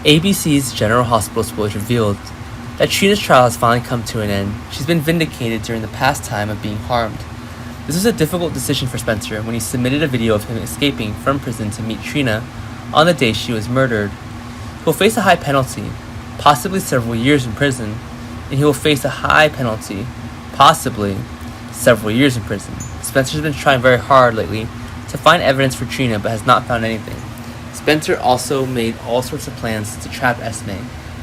ABC's General Hospital spoilers revealed that Trina's trial has finally come to an end. She's been vindicated during the past time of being harmed. This was a difficult decision for Spencer when he submitted a video of him escaping from prison to meet Trina on the day she was murdered. He'll face a high penalty, possibly several years in prison, and he will face a high penalty, possibly several years in prison. Spencer's been trying very hard lately to find evidence for Trina but has not found anything. Spencer also made all sorts of plans to trap Esme,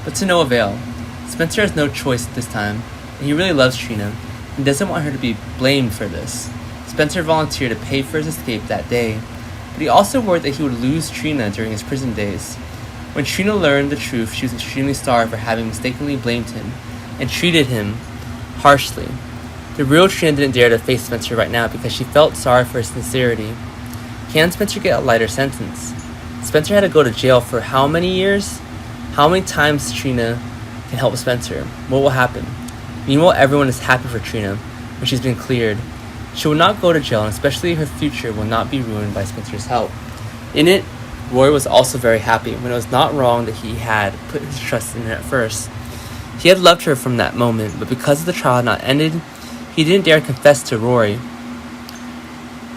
but to no avail. Spencer has no choice at this time, and he really loves Trina and doesn't want her to be blamed for this. Spencer volunteered to pay for his escape that day, but he also worried that he would lose Trina during his prison days. When Trina learned the truth, she was extremely sorry for having mistakenly blamed him and treated him harshly. The real Trina didn't dare to face Spencer right now because she felt sorry for his sincerity. Can Spencer get a lighter sentence? Spencer had to go to jail for how many years? How many times Trina can help Spencer? What will happen? Meanwhile, everyone is happy for Trina when she's been cleared. She will not go to jail, and especially her future will not be ruined by Spencer's help. In it, Roy was also very happy when it was not wrong that he had put his trust in her at first. He had loved her from that moment, but because the trial had not ended, he didn't dare confess to Roy.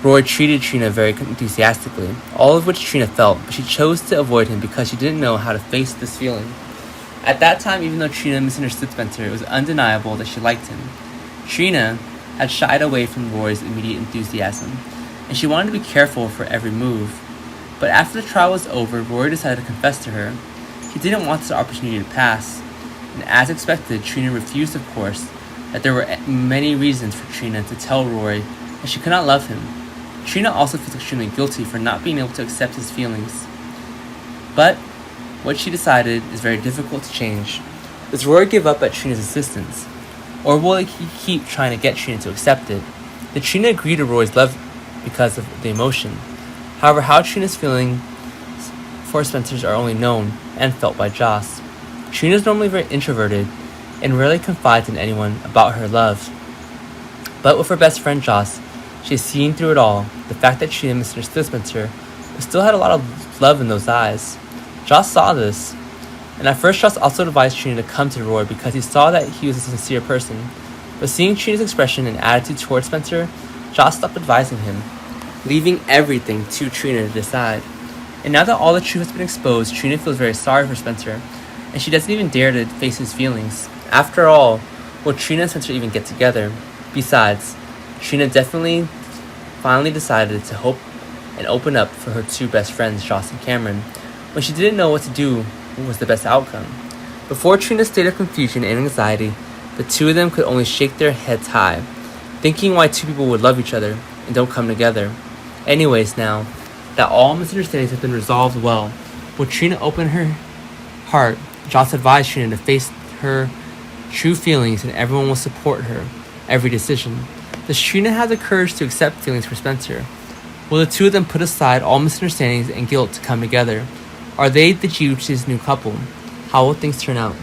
Roy treated Trina very enthusiastically, all of which Trina felt, but she chose to avoid him because she didn't know how to face this feeling. At that time, even though Trina misunderstood Spencer, it was undeniable that she liked him. Trina had shied away from Roy's immediate enthusiasm, and she wanted to be careful for every move. But after the trial was over, Roy decided to confess to her. He didn't want this opportunity to pass, and as expected, Trina refused, of course, that there were many reasons for Trina to tell Roy that she could not love him. Trina also feels extremely guilty for not being able to accept his feelings. But what she decided is very difficult to change. Does Roy give up at Trina's insistence? Or will he keep trying to get Trina to accept it? Did Trina agree to Roy's love because of the emotion? However, how Trina's feelings for Spencer's are only known and felt by Joss. Trina is normally very introverted and rarely confides in anyone about her love. But with her best friend Joss, she has seen through it all. The fact that Trina misunderstood Spencer, but still had a lot of love in those eyes. Joss saw this, and at first Joss also advised Trina to come to Roy because he saw that he was a sincere person. But seeing Trina's expression and attitude towards Spencer, Joss stopped advising him, leaving everything to Trina to decide. And now that all the truth has been exposed, Trina feels very sorry for Spencer, and she doesn't even dare to face his feelings. After all, will Trina and Spencer even get together? Besides, Trina definitely finally decided to hope and open up for her two best friends, Joss and Cameron, when she didn't know what to do, what was the best outcome. Before Trina's state of confusion and anxiety, the two of them could only shake their heads high, thinking why two people would love each other and don't come together. Anyways, now that all misunderstandings have been resolved well, will Trina open her heart? Joss advised Trina to face her true feelings and everyone will support her every decision. Does Trina have the courage to accept feelings for Spencer? Will the two of them put aside all misunderstandings and guilt to come together? Are they the Juice's new couple? How will things turn out?